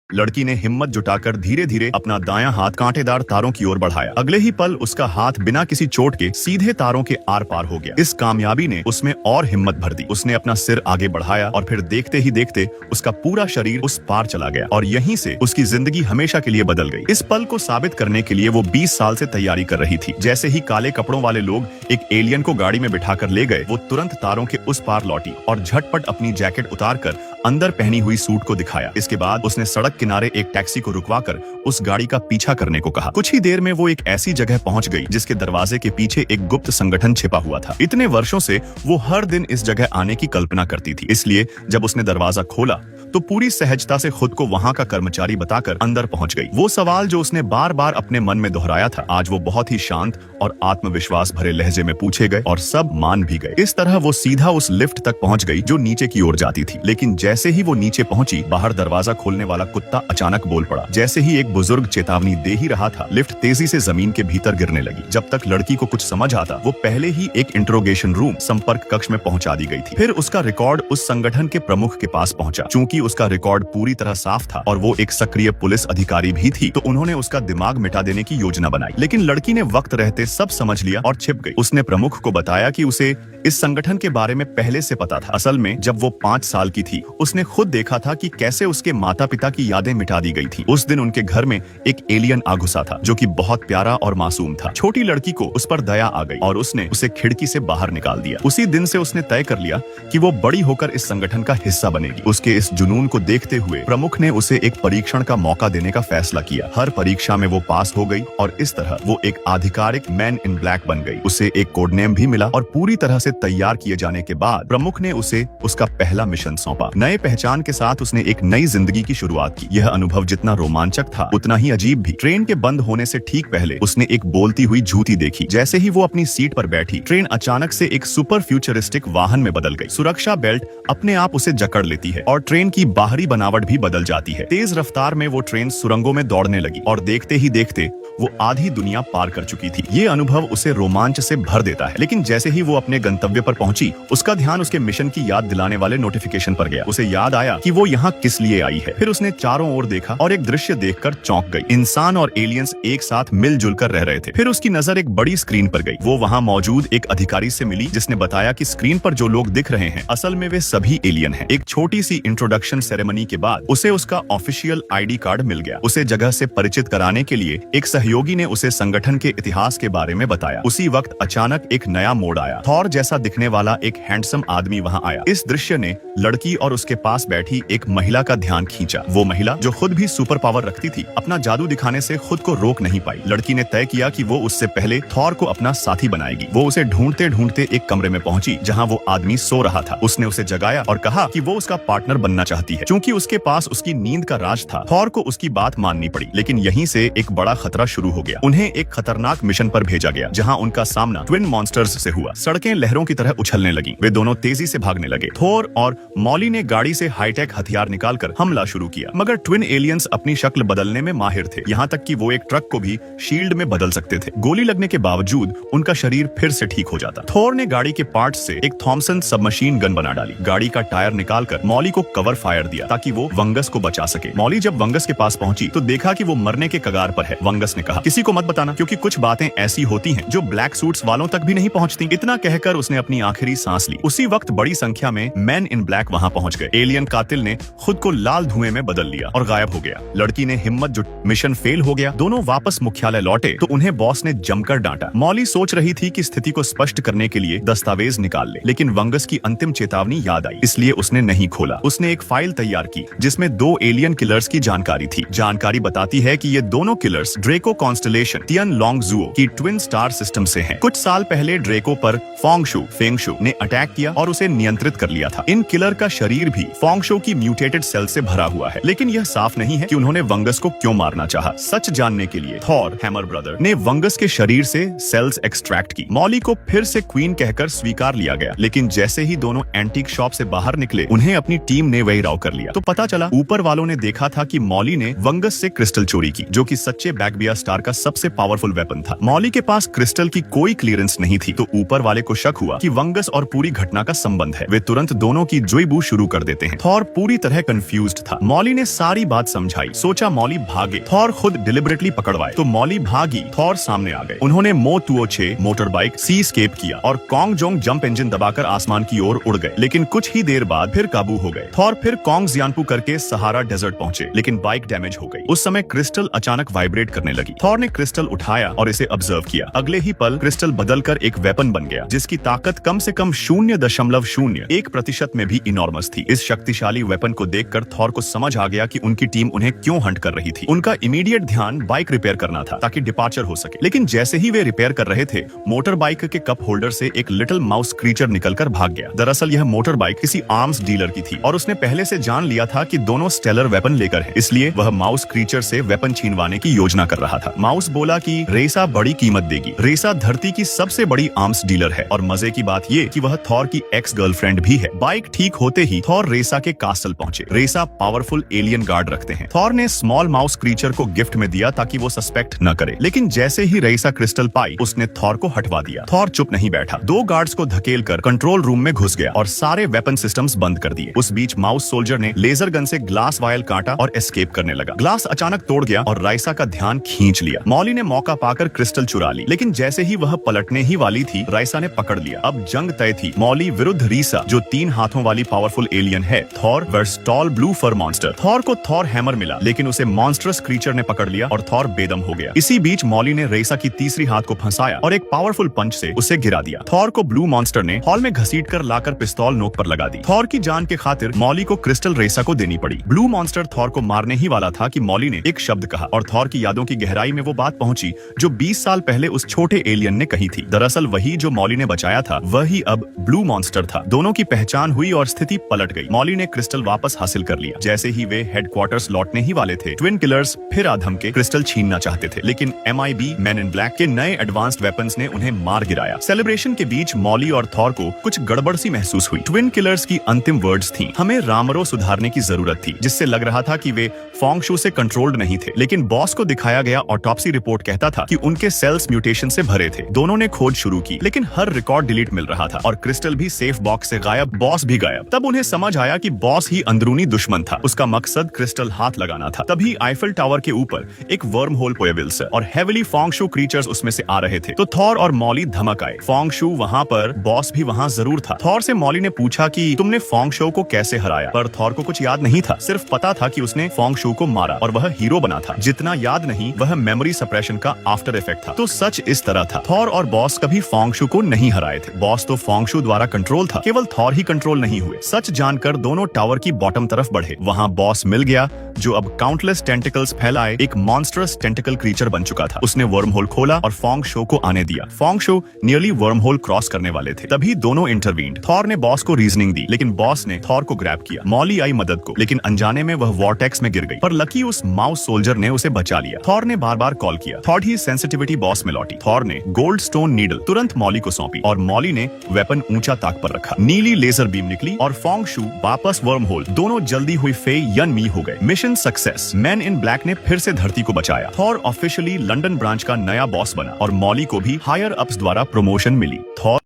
लड़की ने हिम्मत जुटाकर धीरे धीरे अपना दायां हाथ कांटेदार तारों की ओर बढ़ाया। अगले ही पल उसका हाथ बिना किसी चोट के सीधे तारों के आर पार हो गया। इस कामयाबी ने उसमें और हिम्मत भर दी। उसने अपना सिर आगे बढ़ाया और फिर देखते ही देखते उसका पूरा शरीर उस पार चला गया और यहीं से उसकी जिंदगी हमेशा के लिए बदल गई। इस पल को साबित करने के लिए वो 20 साल से तैयारी कर रही थी। जैसे ही काले कपड़ों वाले लोग एक एलियन को गाड़ी में बिठाकर ले गए, वो तुरंत तारों के उस पार लौटी और झटपट अपनी जैकेट उतारकर अंदर पहनी हुई सूट को दिखाया। इसके बाद उसने सड़क किनारे एक टैक्सी को रुकवाकर उस गाड़ी का पीछा करने को कहा। कुछ ही देर में वो एक ऐसी जगह पहुंच गई जिसके दरवाजे के पीछे एक गुप्त संगठन छिपा हुआ था। इतने वर्षों से वो हर दिन इस जगह आने की कल्पना करती थी, इसलिए जब उसने दरवाजा खोला तो पूरी सहजता से खुद को वहां का कर्मचारी बताकर अंदर पहुंच गई। वो सवाल जो उसने बार बार अपने मन में दोहराया था, आज वो बहुत ही शांत और आत्मविश्वास भरे लहजे में पूछे गए और सब मान भी गए। इस तरह वो सीधा उस लिफ्ट तक पहुंच गई जो नीचे की ओर जाती थी। लेकिन जैसे ही वो नीचे पहुंची, बाहर दरवाजा खोलने वाला कुत्ता अचानक बोल पड़ा। जैसे ही एक बुजुर्ग चेतावनी दे ही रहा था, लिफ्ट तेजी से जमीन के भीतर गिरने लगी। जब तक लड़की को कुछ समझ आता, वो पहले ही एक इंट्रोगेशन रूम संपर्क कक्ष में पहुंचा दी गई थी। फिर उसका रिकॉर्ड उस संगठन के प्रमुख के पास पहुंचा। चूंकि उसका रिकॉर्ड पूरी तरह साफ था और वो एक सक्रिय पुलिस अधिकारी भी थी, तो उन्होंने उसका दिमाग मिटा देने की योजना बनाई। लेकिन लड़की ने वक्त रहते सब समझ लिया और छिप गई। उसने प्रमुख को बताया कि उसे इस संगठन के बारे में पहले से पता था। असल में जब वो 5 साल की थी, उसने खुद देखा था कि कैसे उसके माता पिता की यादें मिटा दी गई थी। उस दिन उनके घर में एक एलियन आ घुसा था जो कि बहुत प्यारा और मासूम था। छोटी लड़की को उस पर दया आ गई और उसने उसे खिड़की से बाहर निकाल दिया। उसी दिन से उसने तय कर लिया कि वो बड़ी होकर इस संगठन का हिस्सा बनेगी। उसके इस जुनून को देखते हुए प्रमुख ने उसे एक परीक्षण का मौका देने का फैसला किया। हर परीक्षा में वो पास हो गई और इस तरह वो एक आधिकारिक मैन इन ब्लैक बन गई। उसे एक कोड नेम भी मिला और पूरी तरह से तैयार किए जाने के बाद प्रमुख ने उसे उसका पहला मिशन सौंपा। नए पहचान के साथ उसने एक नई जिंदगी की शुरुआत की। यह अनुभव जितना रोमांचक था, उतना ही अजीब भी। ट्रेन के बंद होने से ठीक पहले उसने एक बोलती हुई झूठी देखी। जैसे ही वो अपनी सीट पर बैठी, ट्रेन अचानक से एक सुपर फ्यूचरिस्टिक वाहन में बदल गई। सुरक्षा बेल्ट अपने आप उसे जकड़ लेती है और ट्रेन की बाहरी बनावट भी बदल जाती है। तेज रफ्तार में वो ट्रेन सुरंगों में दौड़ने लगी और देखते ही देखते वो आधी दुनिया पार कर चुकी थी। ये अनुभव उसे रोमांच से भर देता है। लेकिन जैसे ही वो अपने गंतव्य पर पहुंची, उसका ध्यान उसके मिशन की याद दिलाने वाले नोटिफिकेशन पर गया। उसे याद आया कि वो यहाँ किस लिए आई है। फिर उसने चारों ओर देखा और एक दृश्य देखकर चौंक गई। इंसान और एलियंस एक साथ मिलजुल कर रह रहे थे। फिर उसकी नजर एक बड़ी स्क्रीन पर गई। वो वहाँ मौजूद एक अधिकारी से मिली जिसने बताया कि स्क्रीन पर जो लोग दिख रहे हैं, असल में वे सभी एलियन हैं। एक छोटी सी इंट्रोडक्शन सेरेमनी के बाद उसे उसका ऑफिशियल आईडी कार्ड मिल गया। उसे जगह से परिचित कराने के लिए एक सहयोगी ने उसे संगठन के इतिहास के बारे में बताया। उसी वक्त अचानक एक नया मोड़ आया। थॉर जैसा दिखने वाला एक हैंडसम आदमी वहां आया। इस दृश्य ने लड़की और उसके पास बैठी एक महिला का ध्यान खींचा। वो महिला, जो खुद भी सुपर पावर रखती थी, अपना जादू दिखाने से खुद को रोक नहीं पाई। लड़की ने तय किया कि वो उससे पहले थॉर को अपना साथी बनाएगी। वो उसे ढूंढते ढूंढते एक कमरे में पहुंची जहां वो आदमी सो रहा था। उसने उसे जगाया और कहा कि वो उसका पार्टनर बनना चाहती है। चूंकि उसके पास उसकी नींद का राज था, थॉर को उसकी बात माननी पड़ी। लेकिन यहीं से एक बड़ा खतरा शुरू हो गया। उन्हें एक खतरनाक मिशन पर भेजा गया जहां उनका सामना ट्विन मॉन्स्टर्स से हुआ। सड़कें लहरों की तरह उछलने लगी। वे दोनों तेजी से भागने लगे। थोर और मॉली ने गाड़ी से हाईटेक हथियार निकालकर हमला शुरू किया, मगर ट्विन एलियंस अपनी शक्ल बदलने में माहिर थे। यहाँ तक कि वो एक ट्रक को भी शील्ड में बदल सकते थे। गोली लगने के बावजूद उनका शरीर फिर से ठीक हो जाता। थोर ने गाड़ी के पार्ट्स से एक थॉमसन सबमशीन गन बना डाली। गाड़ी का टायर निकालकर मॉली को कवर फायर दिया ताकि वो वंगस को बचा सके। मॉली जब वंगस के पास पहुंची तो देखा कि वो मरने के कगार पर है। वंगस ने कहा, किसी को मत बताना, क्योंकि कुछ बातें ऐसी होती हैं जो ब्लैक सूट्स वालों तक भी नहीं पहुंचती। इतना कहकर उसने अपनी आखिरी सांस ली। उसी वक्त बड़ी संख्या में मैन इन ब्लैक वहां पहुंच गए। एलियन कातिल ने खुद को लाल धुएं में बदल लिया और गायब हो गया। लड़की ने हिम्मत जुट, मिशन फेल हो गया। दोनों वापस मुख्यालय लौटे तो उन्हें बॉस ने जमकर डांटा। मॉली सोच रही थी कि स्थिति को स्पष्ट करने के लिए दस्तावेज निकाल ले, लेकिन वंगस की अंतिम चेतावनी याद आई, इसलिए उसने नहीं खोला। उसने एक फाइल तैयार की जिसमें 2 एलियन किलर्स की जानकारी थी। जानकारी बताती है कि ये दोनों किलर्स ड्रेको कॉन्स्टलेशन तियन लोंगजुओ की ट्विन स्टार सिस्टम से हैं। कुछ साल पहले ड्रेको पर फेंगशु ने अटैक किया और उसे नियंत्रित कर लिया था। इन किलर का शरीर भी फेंगशु की म्यूटेटेड सेल से भरा हुआ है, लेकिन यह साफ नहीं है कि उन्होंने वंगस को क्यों मारना चाहा। सच जानने के लिए थॉर हैमर ब्रदर ने वंगस के शरीर से सेल्स एक्सट्रैक्ट की। मॉली को फिर से क्वीन कहकर स्वीकार लिया गया, लेकिन जैसे ही दोनों एंटीक शॉप से बाहर निकले, उन्हें अपनी टीम ने वही राव कर लिया। तो पता चला ऊपर वालों ने देखा था कि मॉली ने वंगस से क्रिस्टल चोरी की, जो कि सच्चे बैकबिया स्टार का सबसे पावरफुल वेपन था। मॉली के पास क्रिस्टल की कोई क्लियरेंस नहीं थी, तो ऊपर वाले को शक हुआ कि वंगस और पूरी घटना का संबंध है। वे तुरंत दोनों की जुइबू शुरू कर देते हैं। थॉर पूरी तरह कंफ्यूज्ड था। मॉली ने सारी बात समझाई, सोचा मॉली भागे, थॉर खुद डिलिबरेटली पकड़वाए, तो मॉली भागी, थॉर सामने आ गए। उन्होंने मो 206 मोटर बाइक सी स्केप किया और कॉन्ग जोंग जंप इंजन दबाकर आसमान की ओर उड़ गए, लेकिन कुछ ही देर बाद फिर काबू हो गए। थॉर फिर कॉन्ग जियानपू करके सहारा डेजर्ट पहुंचे, लेकिन बाइक डैमेज हो गई। उस समय क्रिस्टल अचानक वाइब्रेट करने लगी। थॉर ने क्रिस्टल उठाया और इसे ऑब्जर्व किया। अगले ही पल क्रिस्टल बदलकर एक वेपन बन गया, जिसकी ताकत कम से कम 0.01% में भी इनॉर्मस थी। इस शक्तिशाली वेपन को देखकर थॉर को समझ आ गया कि उनकी टीम उन्हें क्यों हंट कर रही थी। उनका इमीडिएट ध्यान बाइक रिपेयर करना था ताकि डिपार्चर हो सके, लेकिन जैसे ही वे रिपेयर कर रहे थे, मोटर बाइक के कप होल्डर से एक लिटिल माउस क्रीचर निकलकर भाग गया। दरअसल यह मोटर बाइक किसी आर्म्स डीलर की थी और उसने पहले से जान लिया था कि दोनों स्टेलर वेपन लेकर हैं, इसलिए वह माउस क्रीचर से वेपन छीनवाने की योजना कर रहा था। माउस बोला कि रेसा बड़ी कीमत देगी। रेसा धरती की सबसे बड़ी आर्म्स डीलर है और मजे की बात ये कि वह थॉर की एक्स गर्लफ्रेंड भी है। बाइक ठीक होते ही थॉर रेसा के कास्टल पहुंचे। रेसा पावरफुल एलियन गार्ड रखते हैं। थॉर ने स्मॉल माउस क्रीचर को गिफ्ट में दिया ताकि वो सस्पेक्ट न करे, लेकिन जैसे ही रेसा क्रिस्टल पाई, उसने थॉर को हटवा दिया। थॉर चुप नहीं बैठा, 2 गार्ड्स को धकेल कर कंट्रोल रूम में घुस गया और सारे वेपन सिस्टम्स बंद कर दिए। उस बीच माउस सोल्जर ने लेजर गन से ग्लास वायल काटा और एस्केप करने लगा। ग्लास अचानक तोड़ गया और राइसा का ध्यान खींच लिया। मॉली ने मौका पाकर क्रिस्टल चुरा ली, लेकिन जैसे ही वह पलटने ही वाली थी, राइसा ने पकड़ लिया। अब जंग तय थी, मॉली विरुद्ध रीसा, जो 3 हाथों वाली पावरफुल एलियन है। थॉर वर्सेस टॉल ब्लू फर मॉन्स्टर। थॉर को थॉर हैमर मिला, लेकिन उसे मॉन्स्टरस क्रीचर ने पकड़ लिया और थॉर बेदम हो गया। इसी बीच मॉली ने रेसा की तीसरी हाथ को फंसाया और एक पावरफुल पंच से उसे गिरा दिया। थॉर को ब्लू मॉन्स्टर ने हॉल में घसीटकर लाकर पिस्तौल नोक पर लगा दी। थॉर की जान के खातिर मॉली को क्रिस्टल रेसा को देनी पड़ी। ब्लू मॉन्स्टर थॉर को मारने ही वाला था कि मॉली ने एक शब्द कहा और थॉर की यादों की गहराई में वो बात पहुंची जो 20 साल पहले उस छोटे एलियन ने कही थी। दरअसल वही जो मॉली ने बचाया था, वही अब ब्लू मॉन्स्टर था। दोनों की पहचान हुई और स्थिति पलट गई। मॉली ने क्रिस्टल वापस हासिल कर लिया। जैसे ही वे हेडक्वार्टर्स लौटने ही वाले थे, ट्विन किलर्स फिर आधम के क्रिस्टल छीनना चाहते थे, लेकिन MIB मैन इन ब्लैक के नए एडवांस्ड वेपन्स ने उन्हें मार गिराया। सेलिब्रेशन के बीच मॉली और थॉर को कुछ गड़बड़ सी महसूस हुई। ट्विन किलर्स की अंतिम वर्ड्स थी, हमें रामरो सुधारने की जरूरत थी, जिससे लग रहा था कि वे फोंगशू से कंट्रोल्ड नहीं थे। लेकिन बॉस को दिखाया गया ऑटोप्सी रिपोर्ट कहता था कि उनके सेल्स म्यूटेशन से भरे थे। दोनों ने खोज शुरू की, लेकिन हर रिकॉर्ड डिलीट मिल रहा था और क्रिस्टल भी सेफ बॉक्स से गायब, बॉस भी गायब। तब उन्हें समझ आया कि बॉस ही अंदरूनी दुश्मन था। उसका मकसद क्रिस्टल हाथ लगाना था। तभी आईफिल टावर के ऊपर एक वर्म होल पोएविल्स और हेविली फोंगशू क्रीचर्स उसमें से आ रहे थे, तो थॉर और मॉली धमक आए। फोंगशू वहां पर, बॉस भी वहां जरूर था। थॉर से मॉली ने पूछा कि तुमने फोंगशू को कैसे हराया, पर थॉर को कुछ याद नहीं था। सिर्फ पता था कि उसने फोंगशू को मारा और वह हीरो बना था। जितना याद नहीं, वह मेमोरी सप्रेशन का आफ्टर इफेक्ट था। तो सच इस तरह था, थॉर और बॉस कभी फोंगशू को नहीं हराए थे। बॉस तो फोंगशू द्वारा कंट्रोल था, केवल थॉर ही कंट्रोल नहीं हुए। सच जानकर दोनों टावर की बॉटम तरफ बढ़े। वहां बॉस मिल गया, जो अब काउंटलेस टेंटिकल्स फैलाए एक मॉन्स्टरस टेंटिकल क्रीचर बन चुका था। उसने वर्म होल खोला और फोंगशू को आने दिया। फोंगशू नियरली वर्म होल क्रॉस करने वाले थे, तभी दोनों इंटरवीन्ड। थॉर ने बॉस को रीजनिंग दी, लेकिन बॉस ने थॉर को ग्रैब किया। मॉली आई मदद को, लेकिन अनजाने में वह वॉर्टेक्स में गिर गई, पर लकी उस माउस सोल्जर ने उसे बचा लिया। थॉर ने बार बार कॉल किया। थॉर ही सेंसिटिविटी बॉस में लौटी। थॉर ने गोल्ड स्टोन नीडल तुरंत मॉली को सौंपी और मॉली ने वेपन ऊंचा ताक पर रखा। नीली लेजर बीम निकली और फोंगशू वापस वर्म होल। दोनों जल्दी हुई फे यन मी हो गए। Mission success. Man in black ने फिर से धरती को बचाया। थॉर ऑफिशियली लंदन ब्रांच का नया बॉस बना और मॉली को भी हायर अप्स द्वारा प्रमोशन मिली। थॉर